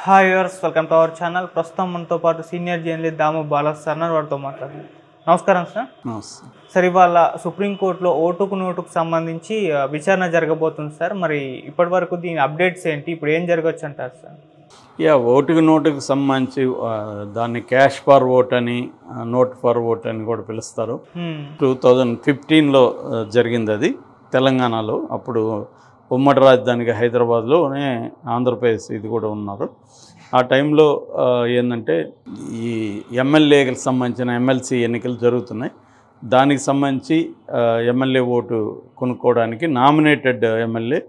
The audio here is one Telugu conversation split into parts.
Hi viewers, welcome to our channel. ప్రస్తుతం మనతో పాటు సీనియర్ జర్నలిస్ట్ దాము బాలాస్ సార్ వారితో మాట్లాడుతున్నాం. నమస్కారం సార్. నమస్తే సార్, ఇవాళ సుప్రీంకోర్టులో ఓటుకు నోటుకు సంబంధించి విచారణ జరగబోతుంది సార్. మరి ఇప్పటి వరకు దీని అప్డేట్స్ ఏంటి, ఇప్పుడు ఏం జరగవచ్చు అంటారు సార్? ఓటుకు నోటుకు సంబంధించి దాన్ని క్యాష్ ఫర్ ఓట్ అని నోట్ ఫర్ ఓట్ అని కూడా పిలుస్తారు. 2015లో జరిగింది అది తెలంగాణలో. అప్పుడు ఉమ్మడి రాజధానిగా హైదరాబాద్లోనే ఆంధ్రప్రదేశ్ ఇది కూడా ఉన్నారు. ఆ టైంలో ఏంటంటే ఈ ఎమ్మెల్యేలకు సంబంధించిన ఎమ్మెల్సీ ఎన్నికలు జరుగుతున్నాయి. దానికి సంబంధించి ఎమ్మెల్యే ఓటు కొనుక్కోవడానికి నామినేటెడ్ ఎమ్మెల్యే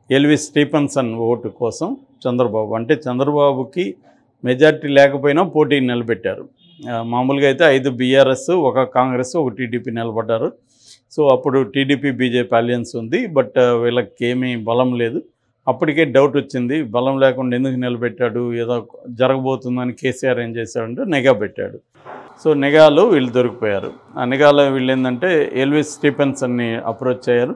ఎల్వి స్టీఫెన్సన్ ఓటు కోసం చంద్రబాబుకి మెజార్టీ లేకపోయినా పోటీ నిలబెట్టారు. మామూలుగా అయితే 5 బీఆర్ఎస్, 1 కాంగ్రెస్, 1 టీడీపీ నిలబడ్డారు. సో అప్పుడు టీడీపీ బీజేపీ అలయన్స్ ఉంది, బట్ వీళ్ళకి ఏమీ బలం లేదు. అప్పటికే డౌట్ వచ్చింది, బలం లేకుండా ఎందుకు నిలబెట్టాడు, ఏదో జరగబోతుందని కేసీఆర్ ఏం చేశాడంటే నెగా పెట్టాడు. సో నెగాలో వీళ్ళు దొరికిపోయారు. ఆ నెగాలో వీళ్ళు ఏంటంటే ఎల్వి స్టీఫెన్సన్ని అప్రోచ్ అయ్యారు.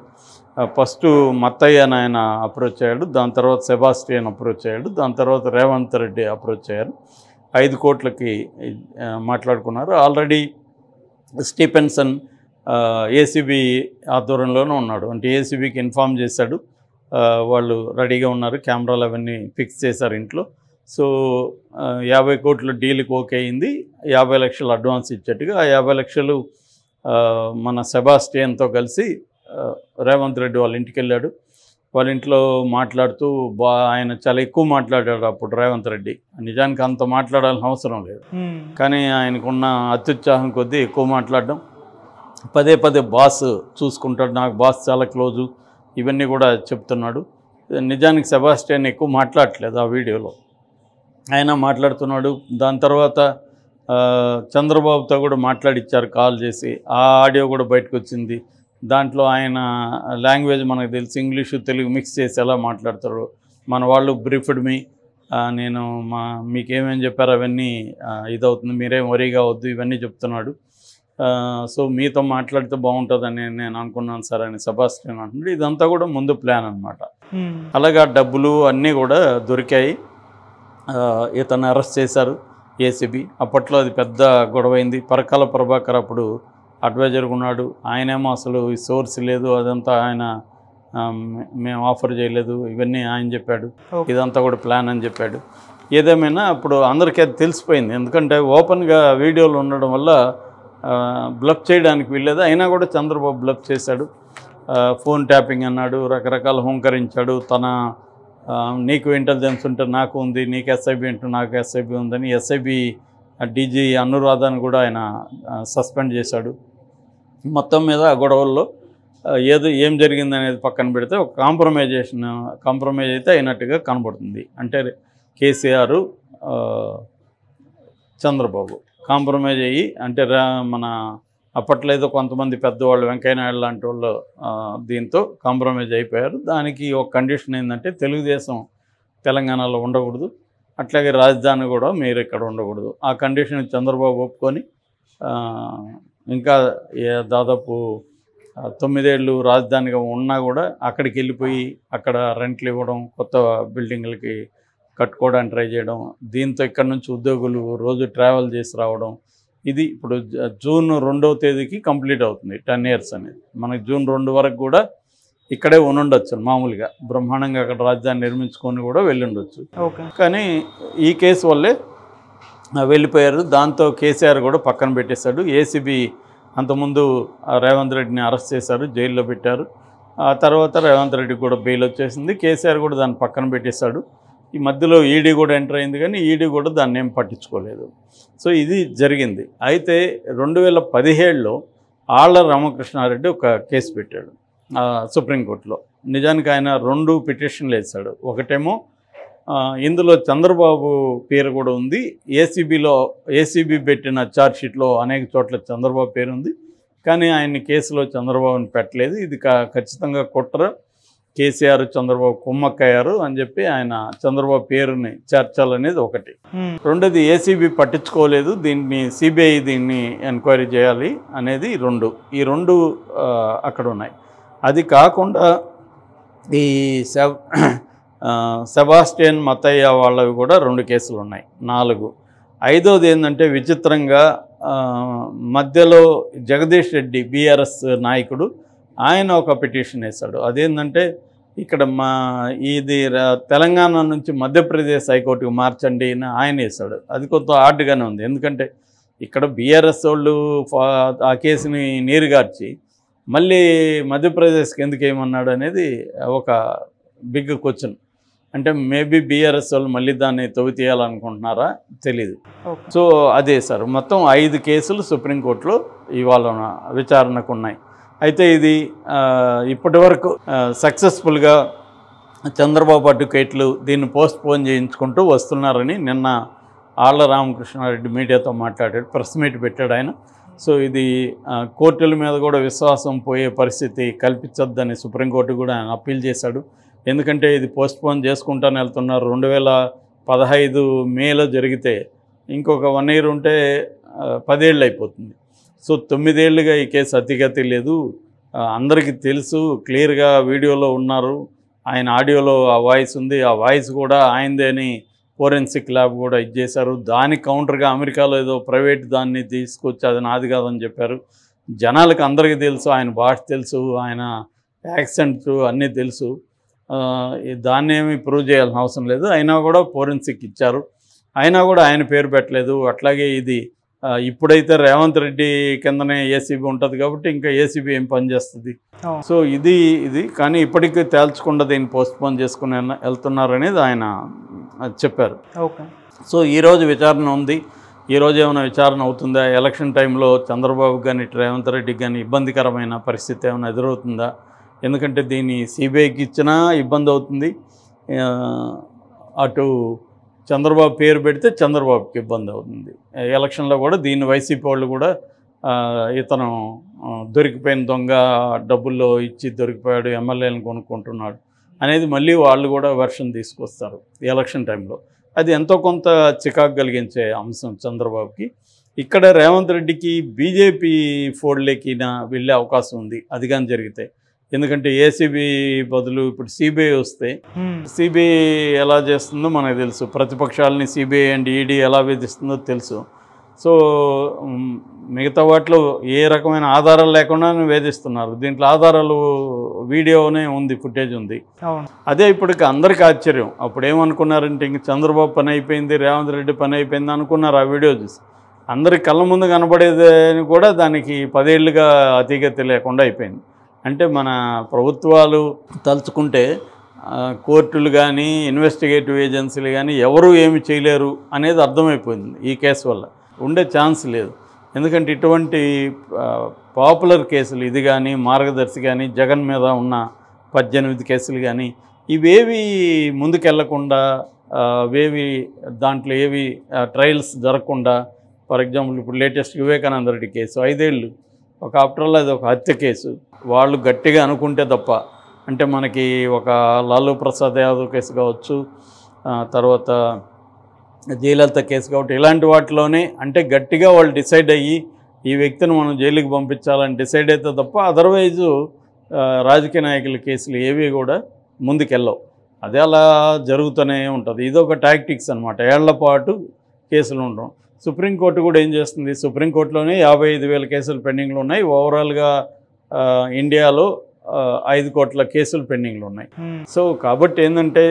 ఫస్ట్ మత్తయ్య అని ఆయన అప్రోచ్ అయ్యాడు, దాని తర్వాత సెబాస్టియన్ అప్రోచ్ అయ్యాడు, దాని తర్వాత రేవంత్ రెడ్డి అప్రోచ్ అయ్యారు. 5 కోట్లకి మాట్లాడుకున్నారు. ఆల్రెడీ స్టీఫెన్సన్ ఏసీబీ ఆధ్వర్యంలోనే ఉన్నాడు. అంటే ఏసీబీకి ఇన్ఫామ్ చేశాడు, వాళ్ళు రెడీగా ఉన్నారు, కెమెరాలు అవన్నీ ఫిక్స్ చేశారు ఇంట్లో. సో 50 కోట్ల డీల్కి ఓకే అయింది. 50 లక్షలు అడ్వాన్స్ ఇచ్చేట్టుగా ఆ 50 లక్షలు మన సెబాస్టియన్తో కలిసి రేవంత్ రెడ్డి వాళ్ళ ఇంటికి వెళ్ళాడు. వాళ్ళ ఇంట్లో మాట్లాడుతూ ఆయన చాలా ఎక్కువ మాట్లాడాడు అప్పుడు రేవంత్ రెడ్డి. నిజానికి అంత మాట్లాడాల్సిన అవసరం లేదు, కానీ ఆయనకున్న అత్యుత్సాహం కొద్దీ ఎక్కువ మాట్లాడడం, పదే బాస్ చూసుకుంటాడు, నాకు బాస్ చాలా క్లోజు, ఇవన్నీ కూడా చెప్తున్నాడు. నిజానికి సెబాస్టియన్ ఎక్కువ మాట్లాడట్లేదు ఆ వీడియోలో, ఆయన మాట్లాడుతున్నాడు. దాని తర్వాత చంద్రబాబుతో కూడా మాట్లాడిచ్చారు కాల్ చేసి, ఆ ఆడియో కూడా బయటకు వచ్చింది. దాంట్లో ఆయన లాంగ్వేజ్ మనకు తెలిసి ఇంగ్లీషు తెలుగు మిక్స్ చేసి ఎలా మాట్లాడతారు, మన వాళ్ళు బ్రీఫ్డ్ మీ, నేను మీకేమేం చెప్పారు అవన్నీ ఇదవుతుంది, మీరేం వరీగా అవద్దు, ఇవన్నీ చెప్తున్నాడు. సో మీతో మాట్లాడితే బాగుంటుందని నేను అనుకున్నాను సార్ అని సెబాస్టియన్ అంటున్నాడు. ఇదంతా కూడా ముందు ప్లాన్ అనమాట. అలాగా డబ్బులు అన్నీ కూడా దొరికాయి. ఇతను అరెస్ట్ చేశారు ఏసీబీ. అప్పట్లో అది పెద్ద గొడవైంది. పరకాల ప్రభాకర్ అప్పుడు అడ్వైజర్గా ఉన్నాడు. ఆయనేమో అసలు ఈ సోర్స్ లేదు, అదంతా ఆయన మేము ఆఫర్ చేయలేదు, ఇవన్నీ ఆయన చెప్పాడు, ఇదంతా కూడా ప్లాన్ అని చెప్పాడు. ఏదేమైనా అప్పుడు అందరికీ అది తెలిసిపోయింది, ఎందుకంటే ఓపెన్గా వీడియోలు ఉండడం వల్ల బ్లఫ్ చేయడానికి వీల్లేదు. అయినా కూడా చంద్రబాబు బ్లఫ్ చేశాడు. ఫోన్ ట్యాపింగ్ అన్నాడు, రకరకాల హుంకరించాడు. తన నీకు ఇంటెలిజెన్స్ ఉంటే నాకు ఉంది, నీకు ఎస్ఐబి ఉంటే నాకు ఎస్ఐబి ఉందని ఎస్ఐబి డీజీ అనురాధాన్ని కూడా ఆయన సస్పెండ్ చేశాడు. మొత్తం మీద ఆ గొడవల్లో ఏం జరిగింది అనేది పక్కన పెడితే ఒక కాంప్రమైజ్ అయితే అయినట్టుగా కనబడుతుంది. అంటే కేసీఆర్ చంద్రబాబు కాంప్రమైజ్ అయ్యి, అంటే మన అప్పట్లో ఏదో కొంతమంది పెద్దవాళ్ళు వెంకయ్యనాయుడు లాంటి వాళ్ళు దీంతో కాంప్రమైజ్ అయిపోయారు. దానికి ఒక కండిషన్ ఏంటంటే తెలుగుదేశం తెలంగాణలో ఉండకూడదు, అట్లాగే రాజధాని కూడా మీరు ఇక్కడ ఉండకూడదు. ఆ కండిషన్ చంద్రబాబు ఒప్పుకొని ఇంకా దాదాపు 9 ఏళ్ళు రాజధానిగా ఉన్నా కూడా అక్కడికి వెళ్ళిపోయి అక్కడ రెంట్లు ఇవ్వడం, కొత్త బిల్డింగ్లకి కట్టుకోవడానికి ట్రై చేయడం, దీంతో ఇక్కడ నుంచి ఉద్యోగులు రోజు ట్రావెల్ చేసి రావడం. ఇది ఇప్పుడు జూన్ 2వ తేదీకి కంప్లీట్ అవుతుంది 10 ఇయర్స్ అనేది. మనకి జూన్ 2 వరకు కూడా ఇక్కడే ఉండొచ్చు, మామూలుగా బ్రహ్మాండంగా అక్కడ రాజధాని నిర్మించుకొని కూడా వెళ్ళుండొచ్చు. కానీ ఈ కేసు వల్లే వెళ్ళిపోయారు. దాంతో కేసీఆర్ కూడా పక్కన పెట్టేశాడు. ఏసీబీ అంతకుముందు రేవంత్ రెడ్డిని అరెస్ట్ చేశారు, జైల్లో పెట్టారు. ఆ తర్వాత రేవంత్ రెడ్డికి కూడా బెయిల్ వచ్చేసింది. కేసీఆర్ కూడా దాన్ని పక్కన పెట్టేశాడు. ఈ మధ్యలో ఈడీ కూడా ఎంటర్ అయింది, కానీ ఈడీ కూడా దాన్ని ఏం పట్టించుకోలేదు. సో ఇది జరిగింది. అయితే 2017లో ఆళ్ల రామకృష్ణారెడ్డి ఒక కేసు పెట్టాడు సుప్రీంకోర్టులో. నిజానికి ఆయన 2 పిటిషన్లు వేశాడు. ఒకటేమో ఇందులో చంద్రబాబు పేరు కూడా ఉంది, ఏసీబీ పెట్టిన ఛార్జ్షీట్లో అనేక చోట్ల చంద్రబాబు పేరు ఉంది, కానీ ఆయన కేసులో చంద్రబాబుని పెట్టలేదు. ఇది ఖచ్చితంగా కుట్ర, కేసీఆర్ చంద్రబాబు కుమ్మక్కయ్యారు అని చెప్పి ఆయన చంద్రబాబు పేరుని చేర్చాలనేది ఒకటి. రెండోది ఏసీబీ పట్టించుకోలేదు, దీన్ని సిబిఐ దీన్ని ఎంక్వైరీ చేయాలి అనేది 2. ఈ 2 అక్కడ ఉన్నాయి. అది కాకుండా ఈ సెబాస్టియన్ మతయ్య వాళ్ళవి కూడా 2 కేసులు ఉన్నాయి, 4. ఐదోది ఏంటంటే విచిత్రంగా మధ్యలో జగదీష్ రెడ్డి బీఆర్ఎస్ నాయకుడు ఆయన ఒక పిటిషన్ వేశాడు. అదేంటంటే ఇక్కడ ఇది తెలంగాణ నుంచి మధ్యప్రదేశ్ హైకోర్టుకు మార్చండి అని ఆయన వేశాడు. అది కొంత ఆర్డ్గానే ఉంది, ఎందుకంటే ఇక్కడ బీఆర్ఎస్ వాళ్ళు ఆ కేసుని నీరుగార్చి మళ్ళీ మధ్యప్రదేశ్కి ఎందుకు ఏమన్నాడు అనేది ఒక బిగ్ క్వశ్చన్. అంటే మేబీ బీఆర్ఎస్ వాళ్ళు మళ్ళీ దాన్ని తవ్వి తీయాలనుకుంటున్నారా తెలీదు. సో అదే సార్, మొత్తం 5 కేసులు సుప్రీంకోర్టులో ఇవాళ విచారణకు ఉన్నాయి. అయితే ఇది ఇప్పటి వరకు సక్సెస్ఫుల్గా చంద్రబాబు అడ్వకేట్లు దీన్ని పోస్ట్పోన్ చేయించుకుంటూ వస్తున్నారని నిన్న ఆళ్ల రామకృష్ణారెడ్డి మీడియాతో మాట్లాడాడు, ప్రెస్ మీట్ పెట్టాడు ఆయన. సో ఇది కోర్టుల మీద కూడా విశ్వాసం పోయే పరిస్థితి కల్పించొద్దని సుప్రీంకోర్టు కూడా ఆయన అప్పీల్ చేశాడు. ఎందుకంటే ఇది పోస్ట్పోన్ చేసుకుంటాను వెళ్తున్నారు. 2015 మేలో జరిగితే ఇంకొక 1 year ఉంటే 10 ఏళ్ళు అయిపోతుంది. సో 9 ఏళ్ళుగా ఈ కేసు అతిగతి లేదు, అందరికీ తెలుసు, క్లియర్గా వీడియోలో ఉన్నారు, ఆయన ఆడియోలో ఆ వాయిస్ ఉంది, ఆ వాయిస్ కూడా ఆయనదే అని ఫోరెన్సిక్ ల్యాబ్ కూడా ఇచ్చేశారు. దానికి కౌంటర్గా అమెరికాలో ఏదో ప్రైవేట్ దాన్ని తీసుకొచ్చి అది నాది కాదని చెప్పారు. జనాలకు అందరికీ తెలుసు, ఆయన భాష తెలుసు, ఆయన యాక్సెంట్ అన్నీ తెలుసు, దాన్ని ఏమీ ప్రూవ్ చేయాల్సిన అవసరం లేదు. అయినా కూడా ఫోరెన్సిక్ ఇచ్చారు, అయినా కూడా ఆయన పేరు పెట్టలేదు. అట్లాగే ఇది ఇప్పుడైతే రేవంత్ రెడ్డి కిందనే ఏసీబీ ఉంటుంది కాబట్టి ఇంకా ఏసీబీ ఏం పనిచేస్తుంది. సో ఇది కానీ ఇప్పటికీ తేల్చకుండా దీన్ని పోస్ట్పోన్ చేసుకుని వెళ్తున్నారనేది ఆయన చెప్పారు. సో ఈరోజు విచారణ ఉంది, ఈరోజు ఏమైనా విచారణ అవుతుందా, ఎలక్షన్ టైంలో చంద్రబాబు కానీ రేవంత్ రెడ్డికి కానీ ఇబ్బందికరమైన పరిస్థితి ఏమైనా ఎదురవుతుందా, ఎందుకంటే దీన్ని సిబిఐకి ఇచ్చినా ఇబ్బంది అవుతుంది, అటు చంద్రబాబు పేరు పెడితే చంద్రబాబుకి ఇబ్బంది అవుతుంది. ఎలక్షన్లో కూడా దీన్ని వైసీపీ వాళ్ళు కూడా ఇతను దొరికిపోయిన దొంగ, డబ్బుల్లో ఇచ్చి దొరికిపోయాడు, ఎమ్మెల్యేలను కొనుక్కుంటున్నాడు అనేది మళ్ళీ వాళ్ళు కూడా వెర్షన్ తీసుకొస్తారు ఎలక్షన్ టైంలో. అది ఎంతో కొంత చికాకు కలిగించే అంశం చంద్రబాబుకి. ఇక్కడ రేవంత్ రెడ్డికి బీజేపీ ఫోల్డ్లోకి వెళ్ళే అవకాశం ఉంది అది కానీ జరిగితే. ఎందుకంటే ఏసీబీ బదులు ఇప్పుడు సిబిఐ వస్తే సిబిఐ ఎలా చేస్తుందో మనకు తెలుసు, ప్రతిపక్షాలని సిబిఐ అండ్ ఈడీ ఎలా వేధిస్తుందో తెలుసు. సో మిగతా వాటిలో ఏ రకమైన ఆధారాలు లేకుండా వేధిస్తున్నారు, దీంట్లో ఆధారాలు వీడియోనే ఉంది, ఫుటేజ్ ఉంది. అదే ఇప్పటికి అందరికీ ఆశ్చర్యం. అప్పుడు ఏమనుకున్నారంటే ఇంక చంద్రబాబు పని అయిపోయింది, రేవంత్ రెడ్డి పని అయిపోయింది అనుకున్నారు ఆ వీడియో చూసి. అందరి కళ్ళ ముందు కనబడేదని కూడా దానికి 10 ఏళ్ళుగా అతిగతి లేకుండా అయిపోయింది. అంటే మన ప్రభుత్వాలు తలుచుకుంటే కోర్టులు కానీ ఇన్వెస్టిగేటివ్ ఏజెన్సీలు కానీ ఎవరూ ఏమి చేయలేరు అనేది అర్థమైపోయింది. ఈ కేసు వల్ల ఉండే ఛాన్స్ లేదు. ఎందుకంటే ఇటువంటి పాపులర్ కేసులు ఇది కానీ, మార్గదర్శి కానీ, జగన్ మీద ఉన్న 18 కేసులు కానీ ఇవేవి ముందుకెళ్లకుండా, అవేవి దాంట్లో ఏవి ట్రయల్స్ జరగకుండా, ఫర్ ఎగ్జాంపుల్ ఇప్పుడు లేటెస్ట్ వివేకానంద రెడ్డి కేసు 5 ఏళ్ళు, ఒక ఆఫ్టర్ ఆల్ అది ఒక హత్య కేసు. వాళ్ళు గట్టిగా అనుకుంటే తప్ప, అంటే మనకి ఒక లాలూ ప్రసాద్ యాదవ్ కేసు కావచ్చు, తర్వాత జయలలిత కేసు కాబట్టి ఇలాంటి వాటిలోనే అంటే గట్టిగా వాళ్ళు డిసైడ్ అయ్యి ఈ వ్యక్తిని మనం జైలుకి పంపించాలని డిసైడ్ అయితే తప్ప అదర్వైజు రాజకీయ నాయకుల కేసులు ఏవి కూడా ముందుకెళ్ళవు. అదే అలా జరుగుతూనే ఉంటుంది. ఇదొక టాక్టిక్స్ అనమాట, ఏళ్ల పాటు కేసులు ఉండడం. సుప్రీంకోర్టు కూడా ఏం చేస్తుంది, సుప్రీంకోర్టులోనే 55,000 కేసులు పెండింగ్లు ఉన్నాయి. ఓవరాల్గా ఇండియాలో 5 కోట్ల కేసులు పెండింగ్లు ఉన్నాయి. సో కాబట్టి ఏంటంటే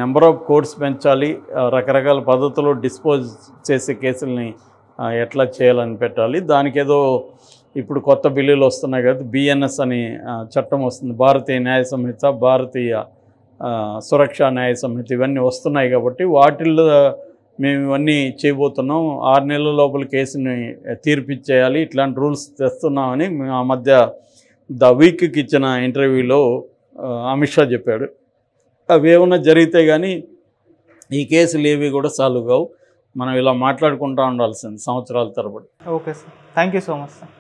నెంబర్ ఆఫ్ కోర్ట్స్ పెంచాలి, రకరకాల పద్ధతుల్లో డిస్పోజ్ చేసే కేసుల్ని ఎట్లా చేయాలని పెట్టాలి. దానికి ఏదో ఇప్పుడు కొత్త బిల్లులు వస్తున్నాయి కదా, బిఎన్ఎస్ అని చట్టం వస్తుంది, భారతీయ న్యాయ సంహిత, భారతీయ సురక్షా న్యాయ సంహిత, ఇవన్నీ వస్తున్నాయి కాబట్టి వాటిల్లో మేము ఇవన్నీ చేయబోతున్నాం. 6 నెలల లోపల కేసుని తీర్పిచ్చేయాలి, ఇట్లాంటి రూల్స్ తెస్తున్నామని ఆ మధ్య ద వీక్కి ఇచ్చిన ఇంటర్వ్యూలో అమిత్ షా చెప్పాడు. అవి ఏమన్నా జరిగితే కానీ ఈ కేసులు ఏవి కూడా సాల్వ్ కావు. మనం ఇలా మాట్లాడుకుంటూ ఉండాల్సింది సంవత్సరాల తరబడి. Okay sir, thank you so much sir.